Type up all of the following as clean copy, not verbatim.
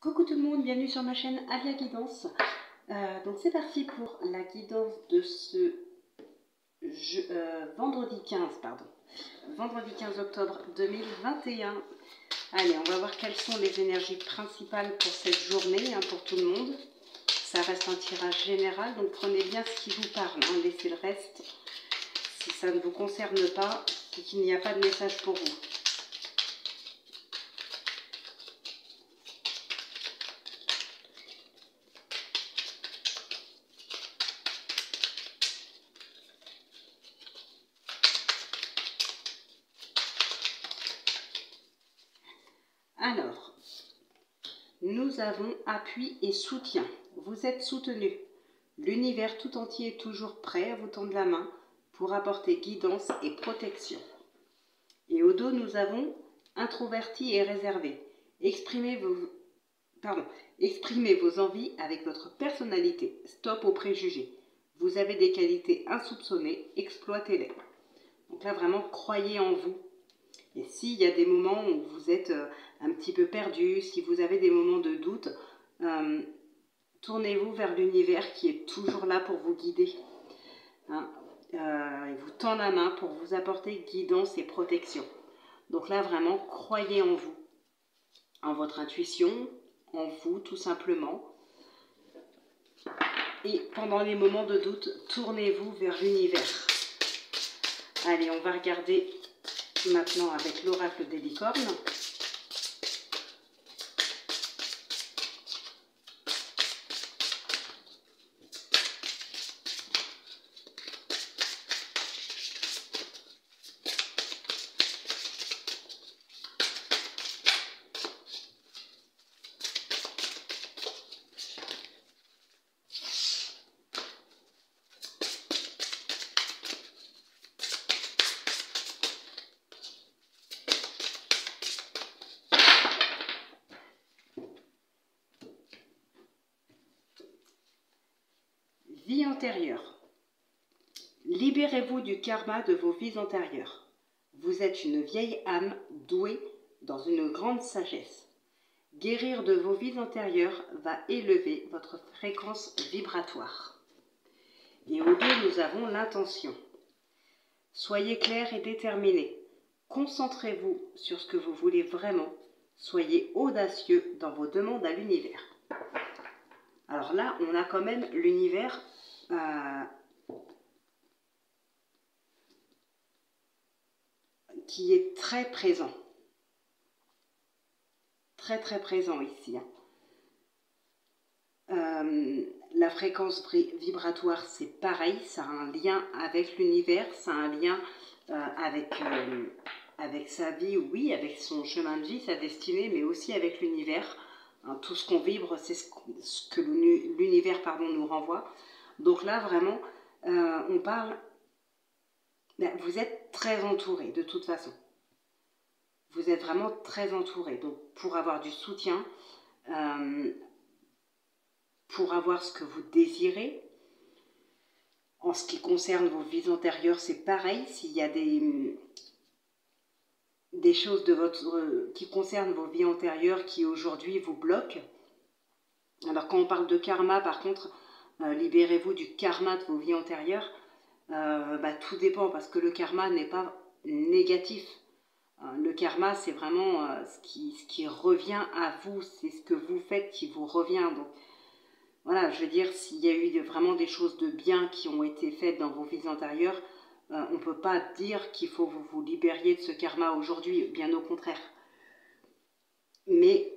Coucou tout le monde, bienvenue sur ma chaîne Avia Guidance. Donc c'est parti pour la guidance de ce vendredi 15 octobre 2021. Allez, on va voir quelles sont les énergies principales pour cette journée, pour tout le monde. Ça reste un tirage général, donc prenez bien ce qui vous parle, laissez le reste. Si ça ne vous concerne pas, c'est qu'il n'y a pas de message pour vous. Alors, nous avons appui et soutien. Vous êtes soutenu. L'univers tout entier est toujours prêt à vous tendre la main pour apporter guidance et protection. Et au dos, nous avons introverti et réservé. Exprimez vos envies avec votre personnalité. Stop aux préjugés. Vous avez des qualités insoupçonnées, exploitez-les. Donc là, vraiment, croyez en vous. Et s'il y a des moments où vous êtes un petit peu perdu, si vous avez des moments de doute, tournez-vous vers l'univers qui est toujours là pour vous guider. Il vous tend la main pour vous apporter guidance et protection. Donc là, vraiment, croyez en vous, en votre intuition, en vous tout simplement. Et pendant les moments de doute, tournez-vous vers l'univers. Allez, on va regarder maintenant avec l'oracle des licornes. Vie antérieure. Libérez-vous du karma de vos vies antérieures. Vous êtes une vieille âme douée dans une grande sagesse. Guérir de vos vies antérieures va élever votre fréquence vibratoire. Et au dos, nous avons l'intention. Soyez clair et déterminé. Concentrez-vous sur ce que vous voulez vraiment. Soyez audacieux dans vos demandes à l'univers. Alors là, on a quand même l'univers qui est très présent. Très très présent ici. La fréquence vibratoire, c'est pareil, ça a un lien avec l'univers, ça a un lien avec sa vie, oui, avec son chemin de vie, sa destinée, mais aussi avec l'univers. Tout ce qu'on vibre, c'est ce que l'univers nous renvoie. Donc là, vraiment, on parle... Vous êtes très entouré, de toute façon. Vous êtes vraiment très entouré. Donc, pour avoir du soutien, pour avoir ce que vous désirez, en ce qui concerne vos vies antérieures, c'est pareil. S'il y a des choses qui concernent vos vies antérieures qui aujourd'hui vous bloquent. Alors quand on parle de karma, par contre, libérez-vous du karma de vos vies antérieures. Tout dépend, parce que le karma n'est pas négatif. Le karma, c'est vraiment ce qui revient à vous, c'est ce que vous faites qui vous revient. Donc voilà, je veux dire, s'il y a eu vraiment des choses de bien qui ont été faites dans vos vies antérieures, on ne peut pas dire qu'il faut que vous vous libériez de ce karma aujourd'hui, bien au contraire. Mais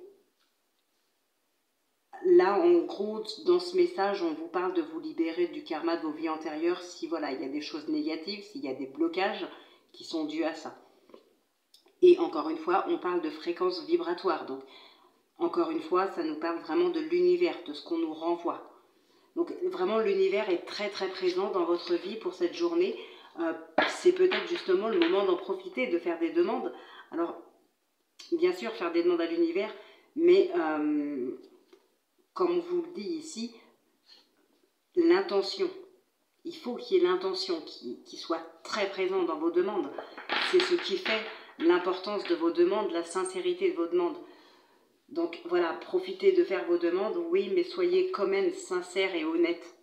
là, en gros, dans ce message, on vous parle de vous libérer du karma de vos vies antérieures si voilà, il y a des choses négatives, s'il y a des blocages qui sont dus à ça. Et encore une fois, on parle de fréquence vibratoire. Donc, encore une fois, ça nous parle vraiment de l'univers, de ce qu'on nous renvoie. Donc, vraiment, l'univers est très très présent dans votre vie pour cette journée. C'est peut-être justement le moment d'en profiter, de faire des demandes. Alors, bien sûr, faire des demandes à l'univers, mais comme on vous le dit ici, l'intention. Il faut qu'il y ait l'intention qui soit très présente dans vos demandes. C'est ce qui fait l'importance de vos demandes, la sincérité de vos demandes. Donc voilà, profitez de faire vos demandes, oui, mais soyez quand même sincères et honnêtes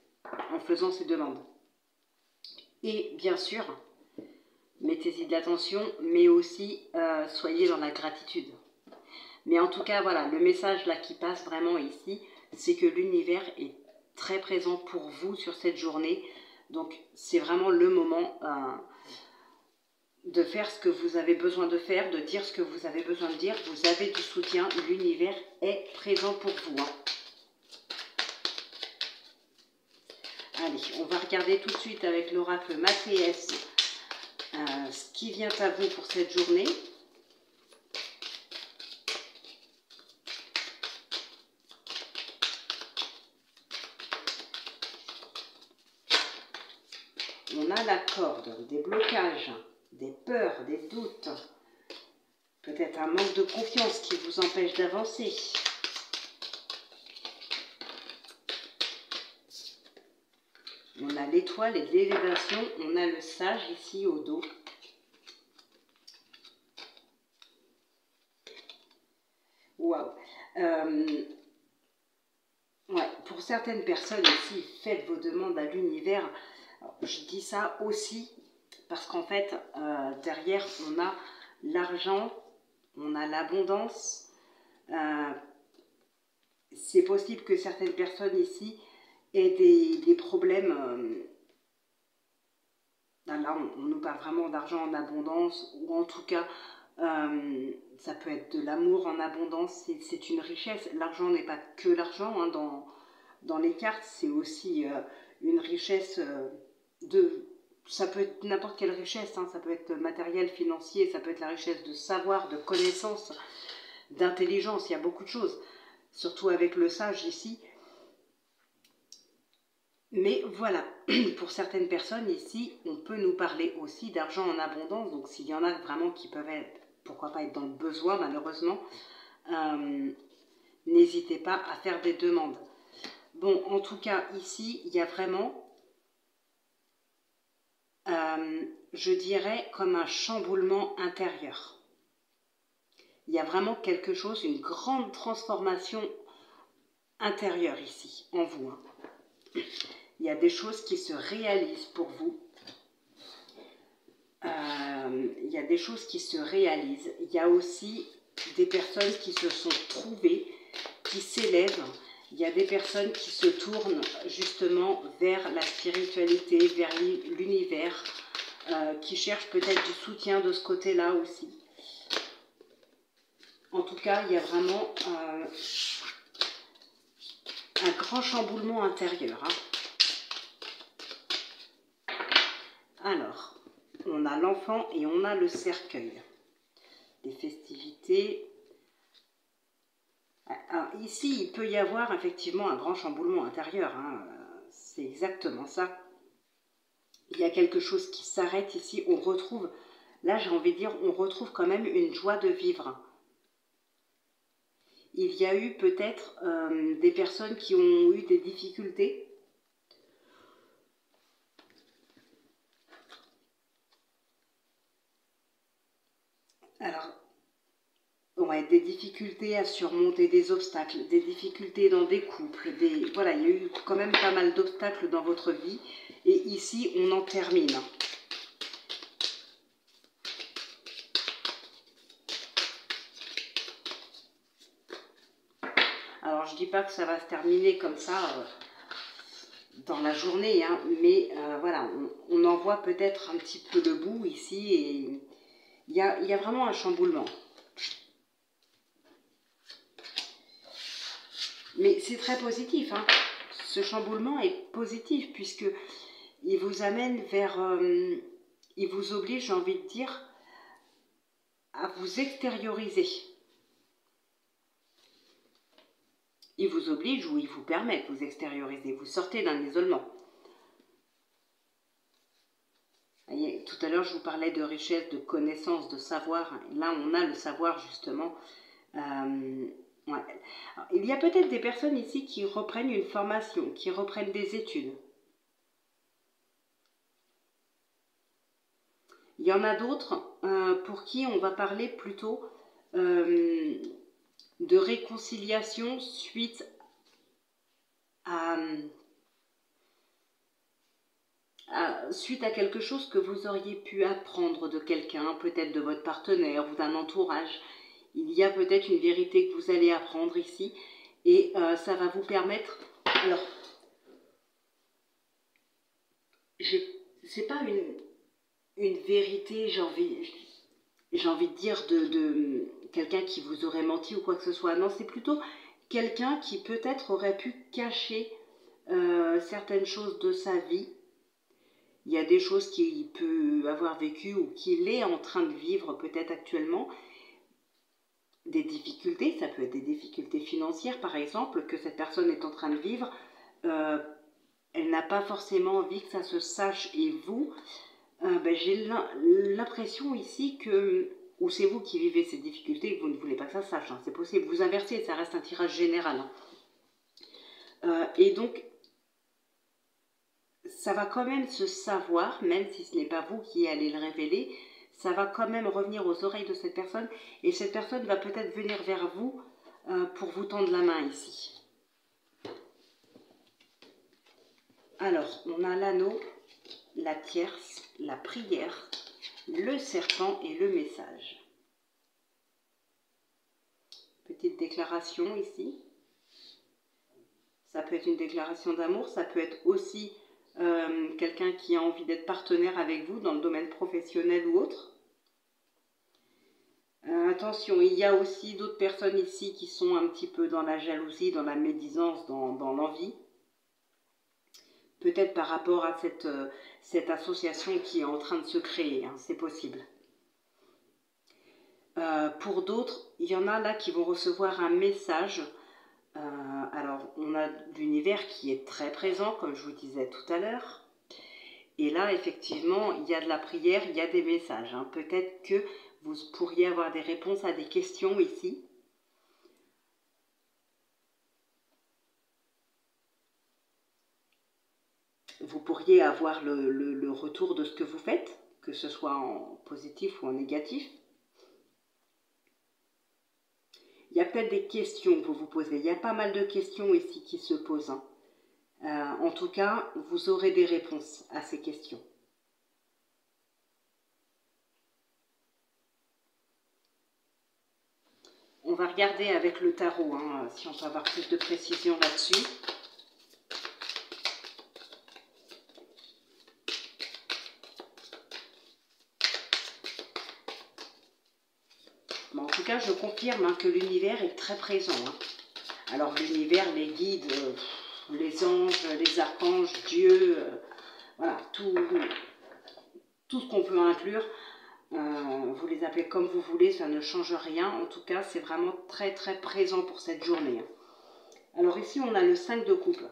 en faisant ces demandes. Et bien sûr, mettez-y de l'attention, mais aussi soyez dans la gratitude. Mais en tout cas, voilà, le message là qui passe vraiment ici, c'est que l'univers est très présent pour vous sur cette journée. Donc c'est vraiment le moment de faire ce que vous avez besoin de faire, de dire ce que vous avez besoin de dire. Vous avez du soutien, l'univers est présent pour vous. Allez, on va regarder tout de suite avec l'oracle Mathéès ce qui vient à vous pour cette journée. On a la corde, des blocages, des peurs, des doutes, peut-être un manque de confiance qui vous empêche d'avancer. On a l'étoile et l'élévation, on a le sage ici au dos. Waouh. Ouais, pour certaines personnes ici, faites vos demandes à l'univers. Je dis ça aussi parce qu'en fait, derrière, on a l'argent, on a l'abondance. C'est possible que certaines personnes ici aient des problèmes. Là, on nous parle vraiment d'argent en abondance, ou en tout cas, ça peut être de l'amour en abondance, c'est une richesse. L'argent n'est pas que l'argent, hein, dans les cartes, c'est aussi une richesse ça peut être n'importe quelle richesse, hein, ça peut être matériel, financier, ça peut être la richesse de savoir, de connaissance, d'intelligence, il y a beaucoup de choses, surtout avec le sage ici. Mais voilà, pour certaines personnes ici, on peut nous parler aussi d'argent en abondance. Donc s'il y en a vraiment qui peuvent être, pourquoi pas être dans le besoin malheureusement, n'hésitez pas à faire des demandes. Bon, en tout cas ici, il y a vraiment, je dirais, comme un chamboulement intérieur. Il y a vraiment quelque chose, une grande transformation intérieure ici, en vous. Il y a des choses qui se réalisent pour vous. Il y a des choses qui se réalisent. Il y a aussi des personnes qui se sont trouvées, qui s'élèvent. Il y a des personnes qui se tournent justement vers la spiritualité, vers l'univers, qui cherchent peut-être du soutien de ce côté-là aussi. En tout cas, il y a vraiment un grand chamboulement intérieur. Alors, on a l'enfant et on a le cercueil. Les festivités. Alors, ici, il peut y avoir effectivement un grand chamboulement intérieur. C'est exactement ça. Il y a quelque chose qui s'arrête ici. On retrouve, là j'ai envie de dire, on retrouve quand même une joie de vivre. Il y a eu peut-être des personnes qui ont eu des difficultés. Alors, ouais, des difficultés à surmonter des obstacles, des difficultés dans des couples, voilà, il y a eu quand même pas mal d'obstacles dans votre vie. Et ici, on en termine. Alors, je ne dis pas que ça va se terminer comme ça dans la journée, hein, mais voilà, on en voit peut-être un petit peu le bout ici, et il y a vraiment un chamboulement. Mais c'est très positif, hein. Ce chamboulement est positif, puisque il vous amène vers... il vous oblige, j'ai envie de dire, à vous extérioriser. Il vous oblige ou il vous permet de vous extérioriser. Vous sortez d'un isolement. Voyez, tout à l'heure, je vous parlais de richesse, de connaissance, de savoir. Là, on a le savoir, justement. Ouais. Alors, il y a peut-être des personnes ici qui reprennent une formation, qui reprennent des études. Il y en a d'autres pour qui on va parler plutôt de réconciliation suite à quelque chose que vous auriez pu apprendre de quelqu'un, peut-être de votre partenaire ou d'un entourage. Il y a peut-être une vérité que vous allez apprendre ici et ça va vous permettre... Alors, c'est pas une vérité, j'ai envie de dire, de quelqu'un qui vous aurait menti ou quoi que ce soit. Non, c'est plutôt quelqu'un qui peut-être aurait pu cacher certaines choses de sa vie. Il y a des choses qu'il peut avoir vécues ou qu'il est en train de vivre peut-être actuellement. Des difficultés, ça peut être des difficultés financières par exemple, que cette personne est en train de vivre. Elle n'a pas forcément envie que ça se sache et vous, j'ai l'impression ici que, ou c'est vous qui vivez ces difficultés et que vous ne voulez pas que ça se sache, hein, c'est possible, vous inversez, ça reste un tirage général. Hein. Et donc, ça va quand même se savoir, même si ce n'est pas vous qui allez le révéler, ça va quand même revenir aux oreilles de cette personne et cette personne va peut-être venir vers vous pour vous tendre la main ici. Alors, on a l'anneau, la tierce, la prière, le serpent et le message. Petite déclaration ici. Ça peut être une déclaration d'amour, ça peut être aussi quelqu'un qui a envie d'être partenaire avec vous dans le domaine professionnel ou autre. Attention, il y a aussi d'autres personnes ici qui sont un petit peu dans la jalousie, dans la médisance, dans l'envie. Peut-être par rapport à cette association qui est en train de se créer, hein, c'est possible. Pour d'autres, il y en a là qui vont recevoir un message. Alors, on a l'univers qui est très présent, comme je vous disais tout à l'heure. Et là, effectivement, il y a de la prière, il y a des messages. Hein. Peut-être que vous pourriez avoir des réponses à des questions ici. Vous pourriez avoir le retour de ce que vous faites, que ce soit en positif ou en négatif. Il y a peut-être des questions que vous vous posez. Il y a pas mal de questions ici qui se posent. Hein. En tout cas, vous aurez des réponses à ces questions. On va regarder avec le tarot, hein, si on peut avoir plus de précision là-dessus. En tout cas, je confirme hein, que l'univers est très présent. Hein. Alors l'univers, les guides, les anges, les archanges, Dieu, voilà, tout ce qu'on peut inclure, vous les appelez comme vous voulez, ça ne change rien. En tout cas, c'est vraiment très très présent pour cette journée. Hein. Alors ici, on a le 5 de coupe.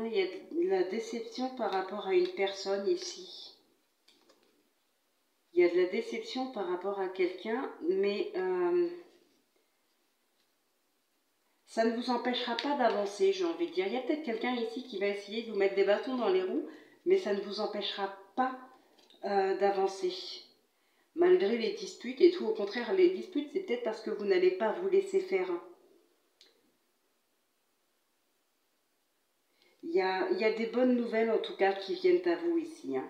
Il y a de la déception par rapport à une personne ici. Il y a de la déception par rapport à quelqu'un, mais ça ne vous empêchera pas d'avancer, j'ai envie de dire. Il y a peut-être quelqu'un ici qui va essayer de vous mettre des bâtons dans les roues, mais ça ne vous empêchera pas d'avancer. Malgré les disputes et tout, au contraire, les disputes, c'est peut-être parce que vous n'allez pas vous laisser faire. Il y a des bonnes nouvelles, en tout cas, qui viennent à vous ici. Hein.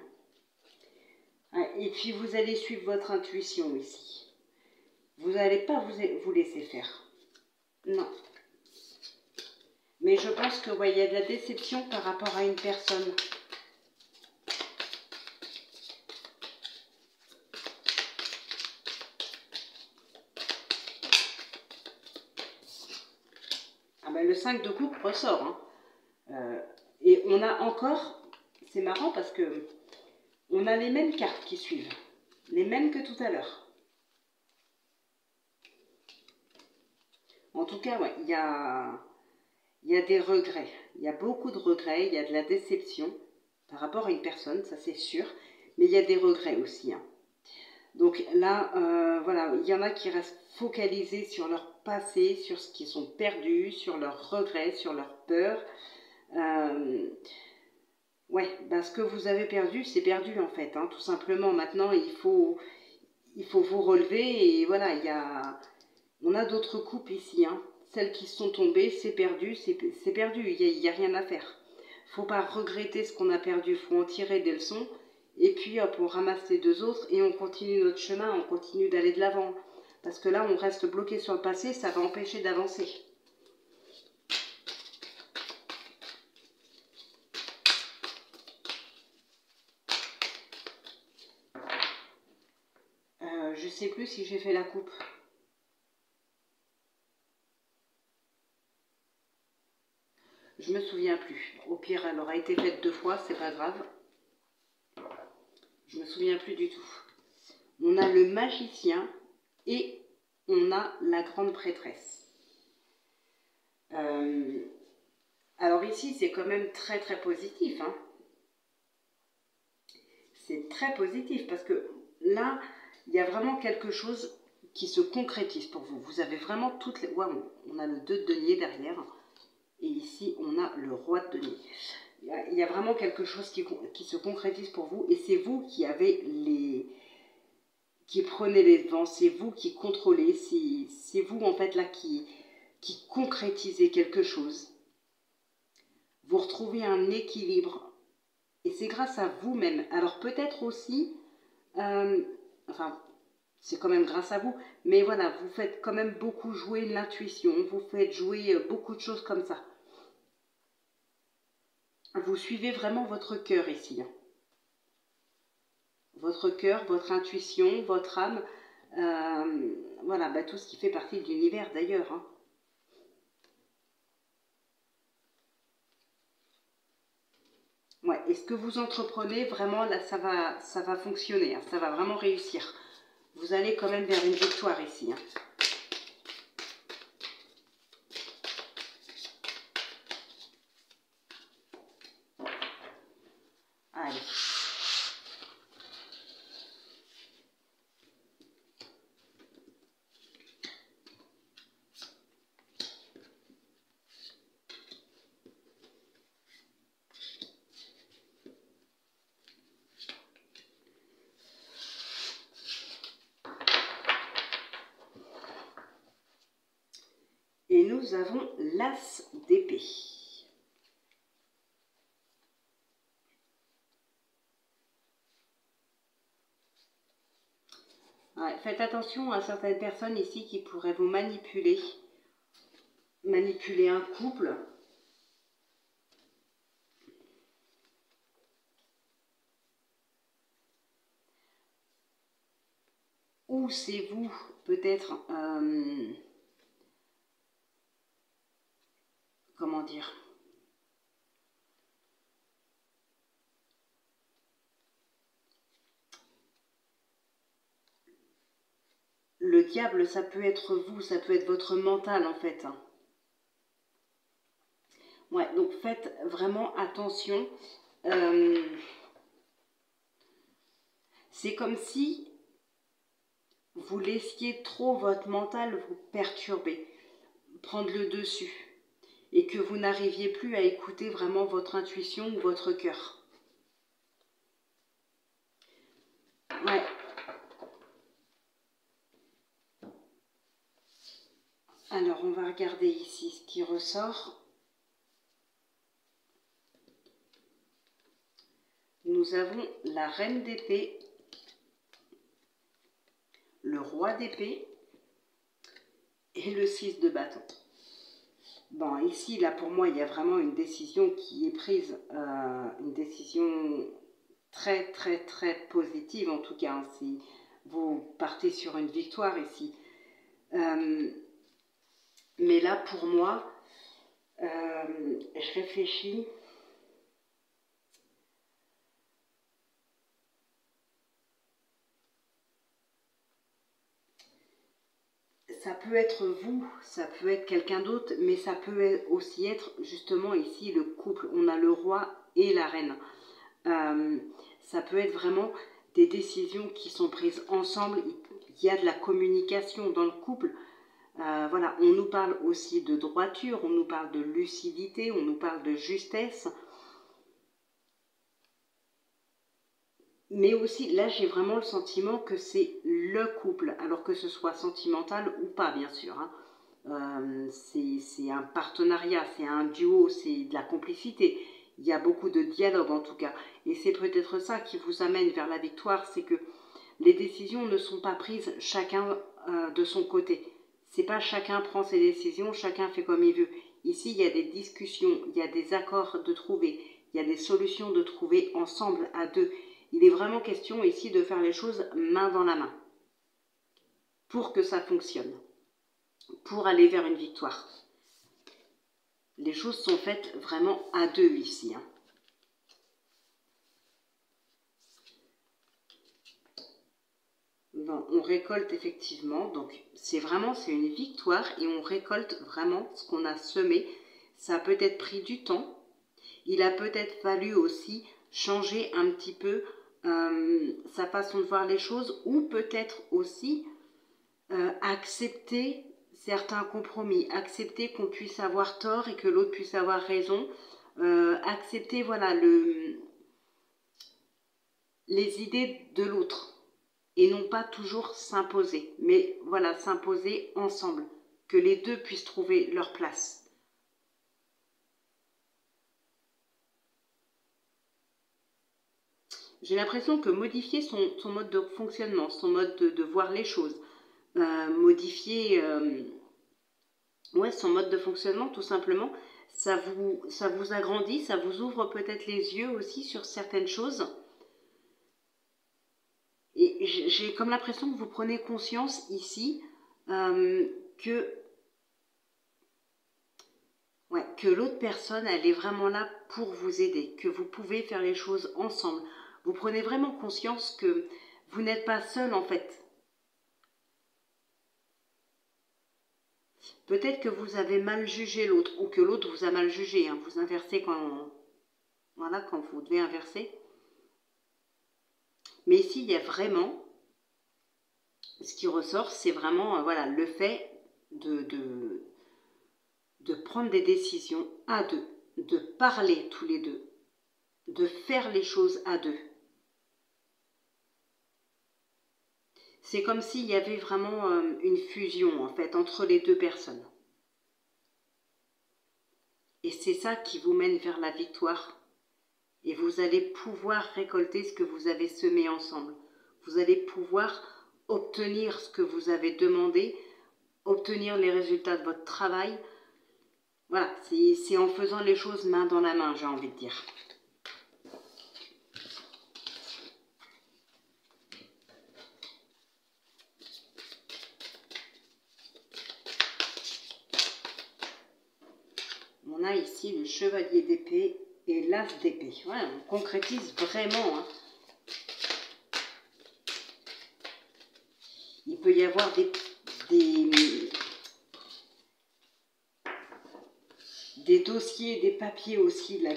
Et puis, vous allez suivre votre intuition ici. Vous n'allez pas vous laisser faire. Non. Mais je pense que ouais, il y a de la déception par rapport à une personne. Ah ben, le 5 de coupe ressort. Hein. Et on a encore, c'est marrant parce que on a les mêmes cartes qui suivent. Les mêmes que tout à l'heure. En tout cas, ouais, il y a des regrets. Il y a beaucoup de regrets, il y a de la déception par rapport à une personne, ça c'est sûr. Mais il y a des regrets aussi. Hein. Donc là, voilà, il y en a qui restent focalisés sur leur passé, sur ce qu'ils ont perdu, sur leurs regrets, sur leurs peurs. Ouais, bah, ce que vous avez perdu, c'est perdu en fait, hein, tout simplement. Maintenant, il faut vous relever et voilà, on a d'autres coupes ici, hein. Celles qui sont tombées, c'est perdu, c'est perdu, il y a rien à faire. Faut pas regretter ce qu'on a perdu, faut en tirer des leçons. Et puis hop, on ramasse les deux autres et on continue notre chemin, on continue d'aller de l'avant. Parce que là, on reste bloqué sur le passé, ça va empêcher d'avancer. Je sais plus si j'ai fait la coupe. Je me souviens plus. Au pire, elle aura été faite 2 fois, c'est pas grave. Je me souviens plus du tout. On a le magicien et on a la grande prêtresse. Alors ici, c'est quand même très très positif, hein. C'est très positif parce que là, il y a vraiment quelque chose qui se concrétise pour vous. Vous avez vraiment toutes les... Ouais, on a le 2 de denier derrière. Et ici, on a le roi de denier. Il y a vraiment quelque chose qui se concrétise pour vous. Et c'est vous qui avez qui prenez les devants. C'est vous qui contrôlez. C'est vous, en fait, là, qui concrétisez quelque chose. Vous retrouvez un équilibre. Et c'est grâce à vous-même. Alors, peut-être aussi... enfin, c'est quand même grâce à vous. Mais voilà, vous faites quand même beaucoup jouer l'intuition. Vous faites jouer beaucoup de choses comme ça. Vous suivez vraiment votre cœur ici. Votre cœur, votre intuition, votre âme. Voilà, bah, tout ce qui fait partie de l'univers d'ailleurs. Hein. Ouais, et ce que vous entreprenez, vraiment, là, ça va fonctionner. Hein, ça va vraiment réussir. Vous allez quand même vers une victoire ici. Hein. Allez. Et nous avons l'as d'épée. Ouais, faites attention à certaines personnes ici qui pourraient vous manipuler. Manipuler un couple. Ou c'est vous, peut-être... comment dire, le diable, ça peut être vous, ça peut être votre mental en fait. Ouais, donc faites vraiment attention. C'est comme si vous laissiez trop votre mental vous perturber, prendre le dessus, et que vous n'arriviez plus à écouter vraiment votre intuition ou votre cœur. Ouais. Alors, on va regarder ici ce qui ressort. Nous avons la reine d'épée, le roi d'épée et le 6 de bâton. Bon, ici, là, pour moi, il y a vraiment une décision qui est prise, une décision très, très, très positive, en tout cas, hein, si vous partez sur une victoire ici. Mais là, pour moi, je réfléchis. Ça peut être vous, ça peut être quelqu'un d'autre, mais ça peut aussi être justement ici le couple. On a le roi et la reine. Ça peut être vraiment des décisions qui sont prises ensemble. Il y a de la communication dans le couple. Voilà, on nous parle aussi de droiture, on nous parle de lucidité, on nous parle de justesse. Mais aussi, là, j'ai vraiment le sentiment que c'est le couple, alors que ce soit sentimental ou pas, bien sûr, hein. C'est un partenariat, c'est un duo, c'est de la complicité. Il y a beaucoup de dialogue en tout cas. Et c'est peut-être ça qui vous amène vers la victoire, c'est que les décisions ne sont pas prises chacun de son côté. C'est pas chacun prend ses décisions, chacun fait comme il veut. Ici, il y a des discussions, il y a des accords de trouver, il y a des solutions de trouver ensemble à deux. Il est vraiment question ici de faire les choses main dans la main pour que ça fonctionne, pour aller vers une victoire. Les choses sont faites vraiment à deux ici, hein. Bon, on récolte effectivement, donc c'est une victoire et on récolte vraiment ce qu'on a semé. Ça a peut-être pris du temps, il a peut-être fallu aussi changer un petit peu sa façon de voir les choses ou peut-être aussi accepter certains compromis, accepter qu'on puisse avoir tort et que l'autre puisse avoir raison, accepter voilà, les idées de l'autre et non pas toujours s'imposer, mais voilà, s'imposer ensemble, que les deux puissent trouver leur place. J'ai l'impression que modifier son mode de fonctionnement, son mode de voir les choses, modifier ouais, son mode de fonctionnement tout simplement, ça vous agrandit, ça vous ouvre peut-être les yeux aussi sur certaines choses. Et j'ai comme l'impression que vous prenez conscience ici que, ouais, que l'autre personne, elle est vraiment là pour vous aider, que vous pouvez faire les choses ensemble. Vous prenez vraiment conscience que vous n'êtes pas seul en fait. Peut-être que vous avez mal jugé l'autre ou que l'autre vous a mal jugé, hein. Vous inversez voilà, quand vous devez inverser. Mais ici, il y a vraiment, ce qui ressort, c'est vraiment voilà, le fait de prendre des décisions à deux, de parler tous les deux, de faire les choses à deux. C'est comme s'il y avait vraiment une fusion en fait entre les deux personnes. Et c'est ça qui vous mène vers la victoire. Et vous allez pouvoir récolter ce que vous avez semé ensemble. Vous allez pouvoir obtenir ce que vous avez demandé, obtenir les résultats de votre travail. Voilà, c'est en faisant les choses main dans la main, j'ai envie de dire. On a ici le chevalier d'épée et l'as d'épée. Ouais, on concrétise vraiment, hein. Il peut y avoir des dossiers, des papiers aussi, là,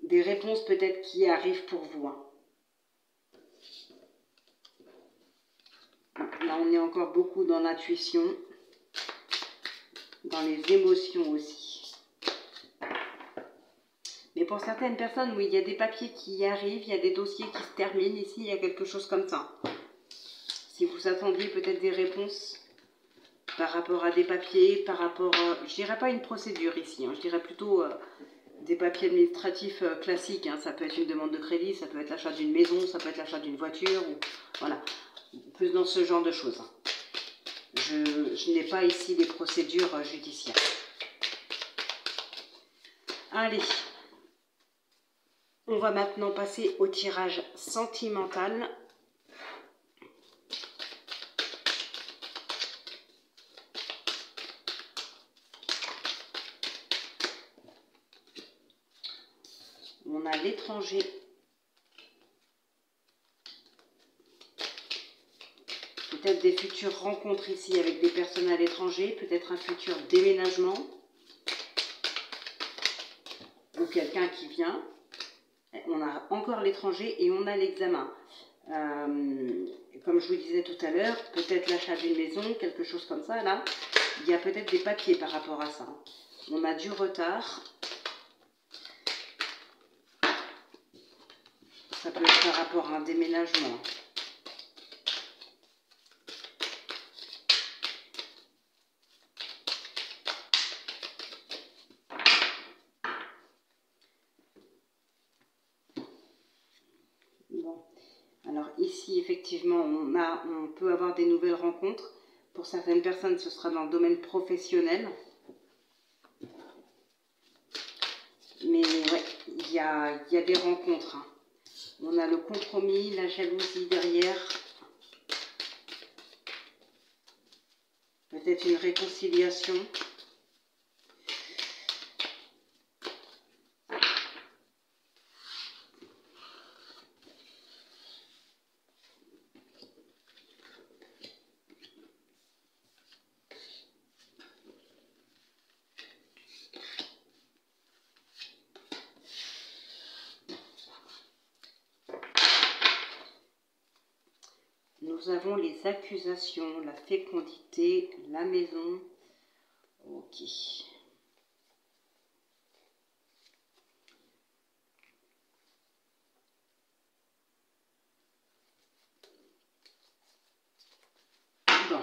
des réponses peut-être qui arrivent pour vous, hein. Là, on est encore beaucoup dans l'intuition, dans les émotions aussi. Mais pour certaines personnes, oui, il y a des papiers qui arrivent, il y a des dossiers qui se terminent. Ici, il y a quelque chose comme ça. Si vous attendiez peut-être des réponses par rapport à des papiers, par rapport... je dirais pas une procédure ici, hein, je dirais plutôt des papiers administratifs classiques, hein. Ça peut être une demande de crédit, ça peut être l'achat d'une maison, ça peut être l'achat d'une voiture, ou voilà, plus dans ce genre de choses. Je n'ai pas ici des procédures judiciaires. Allez, on va maintenant passer au tirage sentimental. On a l'étranger. Peut-être des futures rencontres ici avec des personnes à l'étranger, peut-être un futur déménagement. Ou quelqu'un qui vient. On a encore l'étranger et on a l'examen. Comme je vous disais tout à l'heure, peut-être l'achat d'une maison, quelque chose comme ça, là. Il y a peut-être des papiers par rapport à ça. On a du retard. Ça peut être par rapport à un déménagement. Bon. Alors ici, effectivement, on peut avoir des nouvelles rencontres. Pour certaines personnes, ce sera dans le domaine professionnel. Mais ouais, il y a des rencontres. Hein. On a le compromis, la jalousie derrière. Peut-être une réconciliation. Nous avons les accusations, la fécondité, la maison. Ok. Bon,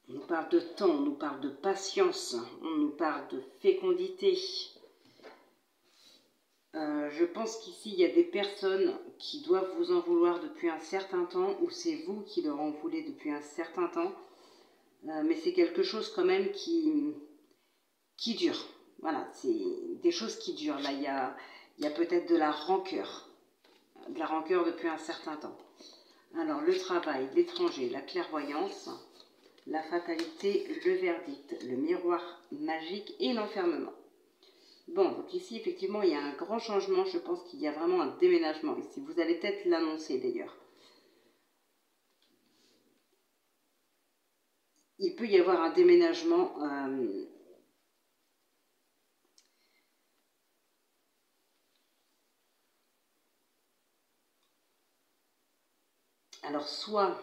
on nous parle de temps, on nous parle de patience, on nous parle de fécondité. Je pense qu'ici, il y a des personnes qui doivent vous en vouloir depuis un certain temps, ou c'est vous qui leur en voulez depuis un certain temps. Mais c'est quelque chose quand même qui dure. Voilà, c'est des choses qui durent. Là, il y a peut-être de la rancœur depuis un certain temps. Alors, le travail, l'étranger, la clairvoyance, la fatalité, le verdict, le miroir magique et l'enfermement. Bon, donc ici, effectivement, il y a un grand changement. Je pense qu'il y a vraiment un déménagement ici. Vous allez peut-être l'annoncer d'ailleurs. Il peut y avoir un déménagement. Alors, soit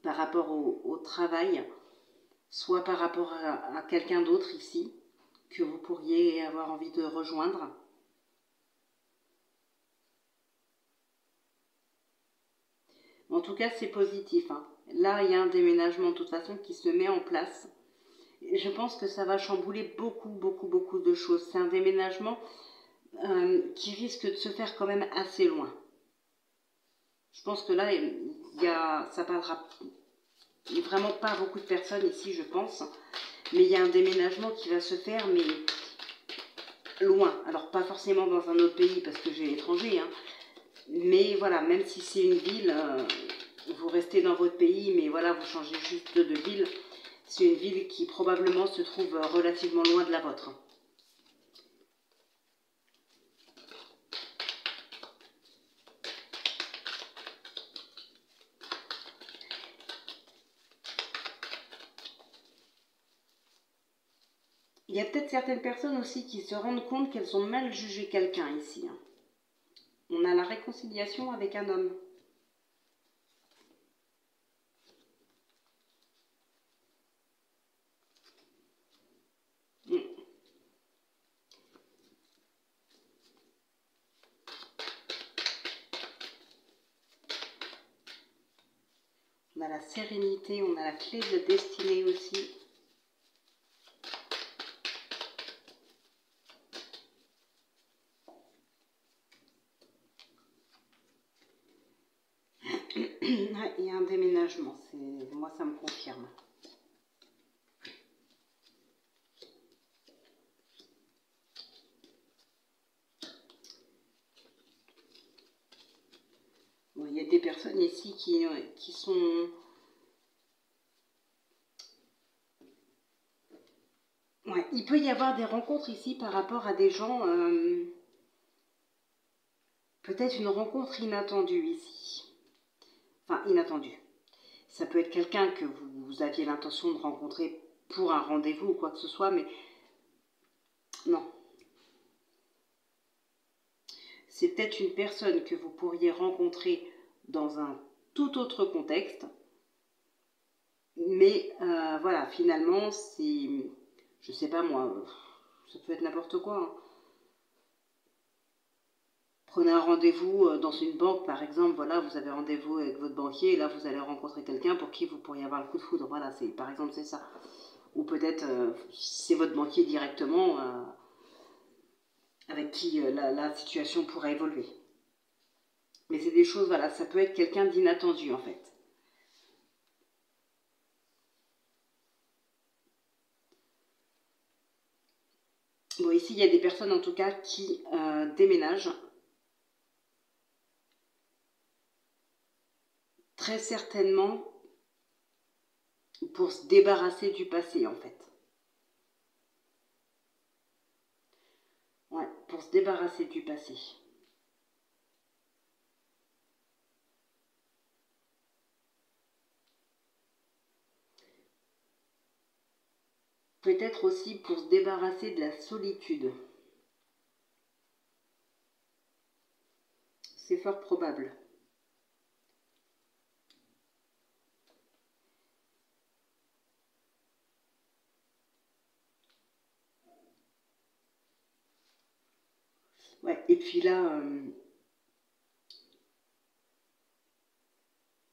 par rapport au travail, soit par rapport à quelqu'un d'autre ici, que vous pourriez avoir envie de rejoindre. En tout cas, c'est positif. Hein. Là, il y a un déménagement de toute façon qui se met en place. Je pense que ça va chambouler beaucoup de choses. C'est un déménagement qui risque de se faire quand même assez loin. Je pense que là, ça parlera vraiment pas beaucoup de personnes ici, je pense. Mais il y a un déménagement qui va se faire, mais loin. Alors, pas forcément dans un autre pays, parce que j'ai l'étranger, hein. Mais voilà, même si c'est une ville, vous restez dans votre pays, mais voilà, vous changez juste de ville. C'est une ville qui probablement se trouve relativement loin de la vôtre. Il y a peut-être certaines personnes aussi qui se rendent compte qu'elles ont mal jugé quelqu'un ici. Hein. On a la réconciliation avec un homme. On a la sérénité, on a la clé de la destinée aussi. Il y a un déménagement, moi ça me confirme. Bon, il y a des personnes ici qui sont... Ouais, il peut y avoir des rencontres ici par rapport à des gens... peut-être une rencontre inattendue ici. Enfin, inattendue. Ça peut être quelqu'un que vous aviez l'intention de rencontrer pour un rendez-vous ou quoi que ce soit, mais non. C'est peut-être une personne que vous pourriez rencontrer dans un tout autre contexte, mais voilà, finalement, c'est, je sais pas moi, ça peut être n'importe quoi. Hein. Prenez un rendez-vous dans une banque, par exemple, voilà, vous avez rendez-vous avec votre banquier, et là, vous allez rencontrer quelqu'un pour qui vous pourriez avoir le coup de foudre. Voilà, par exemple, c'est ça. Ou peut-être, c'est votre banquier directement avec qui la situation pourrait évoluer. Mais c'est des choses, voilà, ça peut être quelqu'un d'inattendu, en fait. Bon, ici, il y a des personnes, en tout cas, qui déménagent. Très certainement pour se débarrasser du passé, en fait. Ouais, pour se débarrasser du passé. Peut-être aussi pour se débarrasser de la solitude. C'est fort probable. Ouais, et puis là,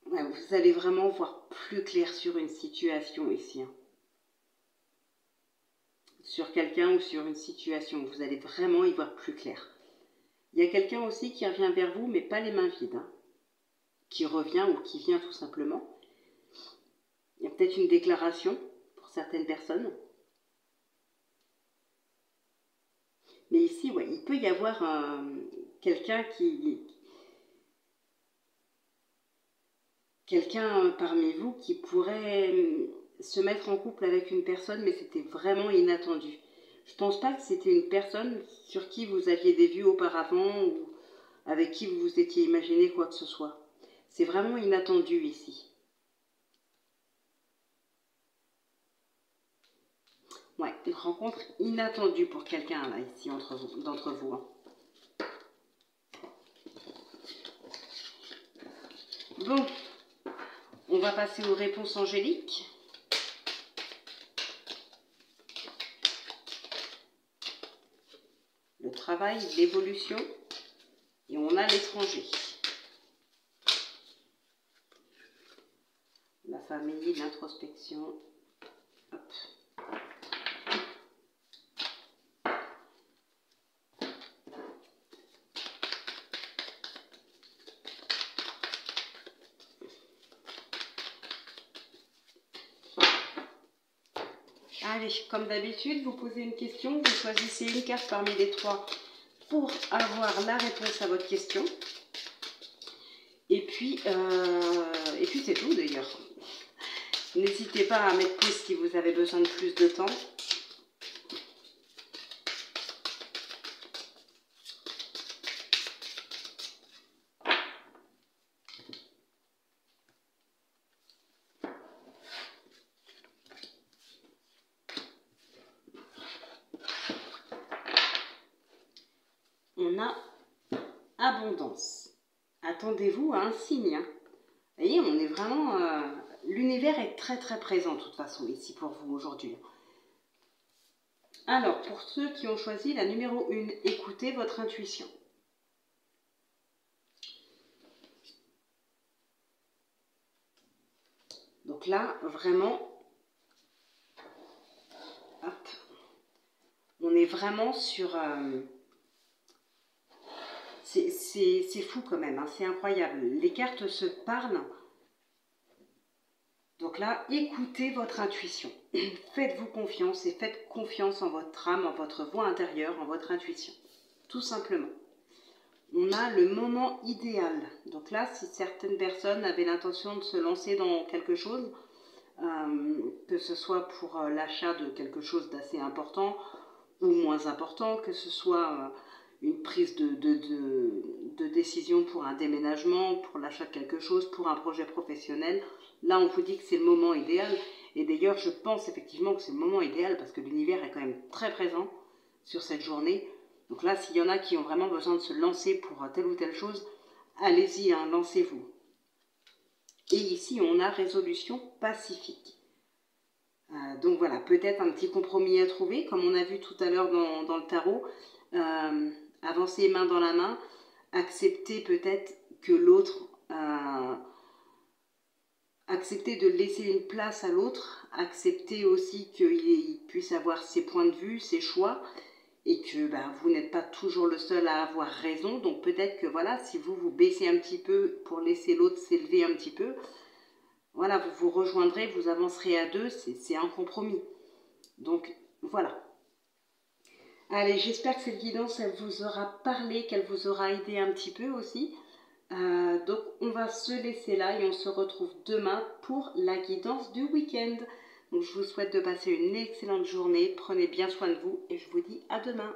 ouais, vous allez vraiment voir plus clair sur une situation ici. Hein. Sur quelqu'un ou sur une situation, vous allez vraiment y voir plus clair. Il y a quelqu'un aussi qui revient vers vous, mais pas les mains vides. Hein. Qui revient ou qui vient tout simplement. Il y a peut-être une déclaration pour certaines personnes. Mais ici, ouais, il peut y avoir quelqu'un parmi vous qui pourrait se mettre en couple avec une personne, mais c'était vraiment inattendu. Je pense pas que c'était une personne sur qui vous aviez des vues auparavant ou avec qui vous vous étiez imaginé quoi que ce soit. C'est vraiment inattendu ici. Ouais, une rencontre inattendue pour quelqu'un là, ici, d'entre vous. Hein. Bon, on va passer aux réponses angéliques. Le travail, l'évolution, et on a l'étranger. La famille, l'introspection. Hop. Allez, comme d'habitude, vous posez une question, vous choisissez une carte parmi les trois pour avoir la réponse à votre question. Et puis c'est tout d'ailleurs. N'hésitez pas à mettre pause si vous avez besoin de plus de temps. On a abondance. Attendez-vous à un signe. Hein. Vous voyez, on est vraiment... l'univers est très très présent de toute façon ici pour vous aujourd'hui. Alors, pour ceux qui ont choisi la numéro 1, écoutez votre intuition. Donc là, vraiment, hop, on est vraiment sur... c'est fou quand même, hein, c'est incroyable. Les cartes se parlent. Donc là, écoutez votre intuition. Faites-vous confiance et faites confiance en votre âme, en votre voix intérieure, en votre intuition. Tout simplement. On a le moment idéal. Donc là, si certaines personnes avaient l'intention de se lancer dans quelque chose, que ce soit pour l'achat de quelque chose d'assez important ou moins important, que ce soit une prise de décision pour un déménagement, pour l'achat de quelque chose, pour un projet professionnel, là on vous dit que c'est le moment idéal. Et d'ailleurs je pense effectivement que c'est le moment idéal parce que l'univers est quand même très présent sur cette journée. Donc là, s'il y en a qui ont vraiment besoin de se lancer pour telle ou telle chose, allez-y, hein, lancez-vous. Et ici, on a résolution pacifique. Donc voilà, peut-être un petit compromis à trouver, comme on a vu tout à l'heure dans le tarot. Avancer main dans la main, accepter peut-être que l'autre, accepter de laisser une place à l'autre, accepter aussi qu'il puisse avoir ses points de vue, ses choix, et que vous n'êtes pas toujours le seul à avoir raison. Donc peut-être que voilà, si vous vous baissez un petit peu pour laisser l'autre s'élever un petit peu, voilà, vous vous rejoindrez, vous avancerez à deux, c'est un compromis. Donc voilà. Allez, j'espère que cette guidance, elle vous aura parlé, qu'elle vous aura aidé un petit peu aussi. Donc on va se laisser là et on se retrouve demain pour la guidance du week-end. Donc je vous souhaite de passer une excellente journée, prenez bien soin de vous et je vous dis à demain.